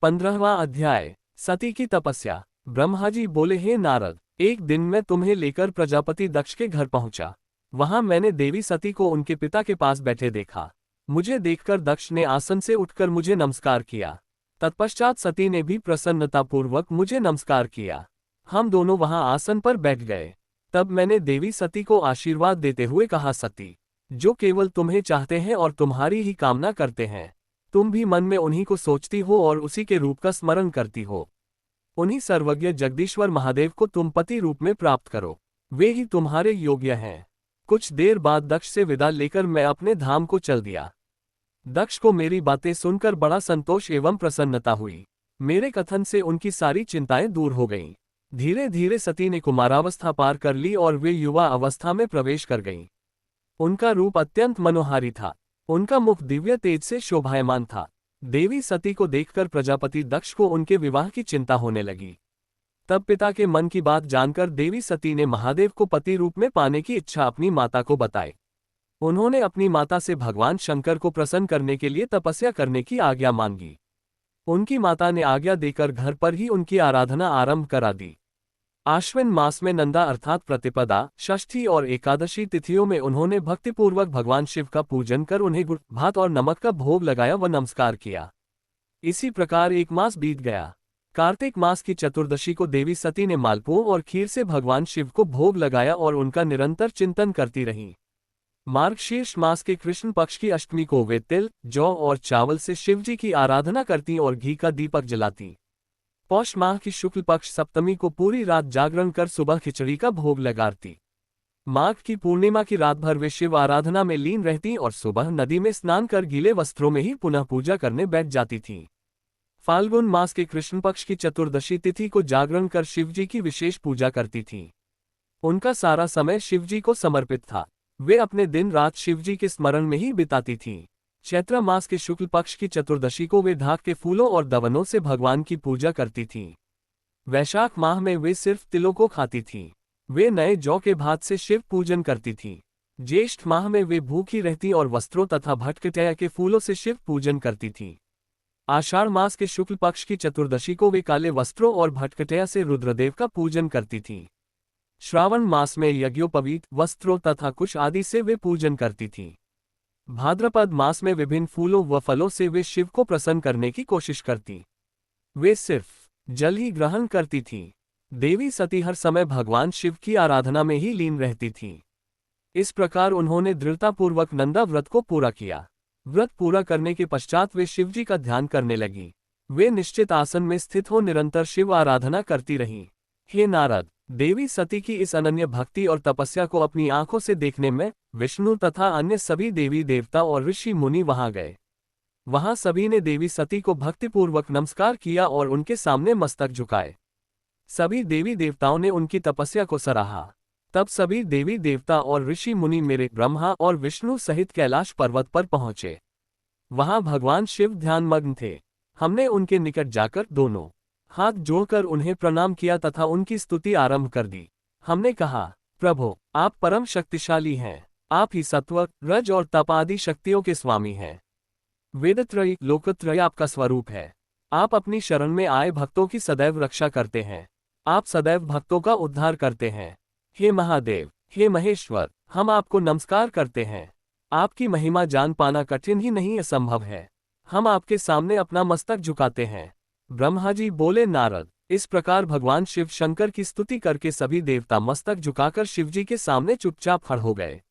15वां अध्याय। सती की तपस्या। ब्रह्मा जी बोले, हे नारद, एक दिन मैं तुम्हें लेकर प्रजापति दक्ष के घर पहुंचा। वहां मैंने देवी सती को उनके पिता के पास बैठे देखा। मुझे देखकर दक्ष ने आसन से उठकर मुझे नमस्कार किया। तत्पश्चात सती ने भी प्रसन्नतापूर्वक मुझे नमस्कार किया। हम दोनों वहां आसन पर बैठ गए। तब मैंने देवी सती को आशीर्वाद देते हुए कहा, सती, जो केवल तुम्हें चाहते हैं और तुम्हारी ही कामना करते हैं, तुम भी मन में उन्हीं को सोचती हो और उसी के रूप का स्मरण करती हो। उन्हीं सर्वज्ञ जगदीश्वर महादेव को तुम पति रूप में प्राप्त करो, वे ही तुम्हारे योग्य हैं। कुछ देर बाद दक्ष से विदा लेकर मैं अपने धाम को चल दिया। दक्ष को मेरी बातें सुनकर बड़ा संतोष एवं प्रसन्नता हुई। मेरे कथन से उनकी सारी चिंताएं दूर हो गईं। धीरे धीरे सती ने कुमारावस्था पार कर ली और वे युवा अवस्था में प्रवेश कर गईं। उनका रूप अत्यंत मनोहारी था। उनका मुख दिव्य तेज से शोभायमान था। देवी सती को देखकर प्रजापति दक्ष को उनके विवाह की चिंता होने लगी। तब पिता के मन की बात जानकर देवी सती ने महादेव को पति रूप में पाने की इच्छा अपनी माता को बताई। उन्होंने अपनी माता से भगवान शंकर को प्रसन्न करने के लिए तपस्या करने की आज्ञा मांगी। उनकी माता ने आज्ञा देकर घर पर ही उनकी आराधना आरंभ करा दी। आश्विन मास में नंदा अर्थात प्रतिपदा, षष्ठी और एकादशी तिथियों में उन्होंने भक्तिपूर्वक भगवान शिव का पूजन कर उन्हें गुड़, भात और नमक का भोग लगाया व नमस्कार किया। इसी प्रकार एक मास बीत गया। कार्तिक मास की चतुर्दशी को देवी सती ने मालपुओं और खीर से भगवान शिव को भोग लगाया और उनका निरंतर चिंतन करती रहीं। मार्गशीर्ष मास के कृष्ण पक्ष की अष्टमी को वे तिल, जौ और चावल से शिवजी की आराधना करती और घी का दीपक जलाती। पौष माह की शुक्ल पक्ष सप्तमी को पूरी रात जागरण कर सुबह खिचड़ी का भोग लगाती। माघ की पूर्णिमा की रात भर वे शिव आराधना में लीन रहती और सुबह नदी में स्नान कर गीले वस्त्रों में ही पुनः पूजा करने बैठ जाती थीं। फाल्गुन मास के कृष्ण पक्ष की चतुर्दशी तिथि को जागरण कर शिवजी की विशेष पूजा करती थीं। उनका सारा समय शिवजी को समर्पित था। वे अपने दिन रात शिवजी के स्मरण में ही बिताती थीं। चैत्र मास के शुक्ल पक्ष की चतुर्दशी को वे ढाक के फूलों और दवनों से भगवान की पूजा करती थीं। वैशाख माह में वे सिर्फ तिलों को खाती थीं। वे नए जौ के भात से शिव पूजन करती थीं। ज्येष्ठ माह में वे भूखी रहती और वस्त्रों तथा भटकटया के फूलों से शिव पूजन करती थीं। आषाढ़ मास के शुक्ल पक्ष की चतुर्दशी को वे काले वस्त्रों और भटकटया से रुद्रदेव का पूजन करती थीं। श्रावण मास में यज्ञोपवीत वस्त्रों तथा कुश आदि से वे पूजन करती थीं। भाद्रपद मास में विभिन्न फूलों व फलों से वे शिव को प्रसन्न करने की कोशिश करती। वे सिर्फ जल ही ग्रहण करती थीं। देवी सती हर समय भगवान शिव की आराधना में ही लीन रहती थीं। इस प्रकार उन्होंने दृढ़तापूर्वक नंदा व्रत को पूरा किया। व्रत पूरा करने के पश्चात वे शिवजी का ध्यान करने लगी। वे निश्चित आसन में स्थित हो निरंतर शिव आराधना करती रहीं। हे नारद, देवी सती की इस अनन्य भक्ति और तपस्या को अपनी आंखों से देखने में विष्णु तथा अन्य सभी देवी देवता और ऋषि मुनि वहां गए। वहां सभी ने देवी सती को भक्तिपूर्वक नमस्कार किया और उनके सामने मस्तक झुकाए। सभी देवी देवताओं ने उनकी तपस्या को सराहा। तब सभी देवी देवता और ऋषि मुनि मेरे ब्रह्मा और विष्णु सहित कैलाश पर्वत पर पहुंचे। वहां भगवान शिव ध्यानमग्न थे। हमने उनके निकट जाकर दोनों हाथ जोड़कर उन्हें प्रणाम किया तथा उनकी स्तुति आरंभ कर दी। हमने कहा, प्रभो, आप परम शक्तिशाली हैं। आप ही सत्व, रज और तप आदि शक्तियों के स्वामी हैं। वेदत्रयी, लोकत्रयी आपका स्वरूप है। आप अपनी शरण में आए भक्तों की सदैव रक्षा करते हैं। आप सदैव भक्तों का उद्धार करते हैं। हे महादेव, हे महेश्वर, हम आपको नमस्कार करते हैं। आपकी महिमा जान पाना कठिन ही नहीं, असंभव है। हम आपके सामने अपना मस्तक झुकाते हैं। ब्रह्मा जी बोले, नारद, इस प्रकार भगवान शिव शंकर की स्तुति करके सभी देवता मस्तक झुकाकर शिवजी के सामने चुपचाप खड़े हो गए।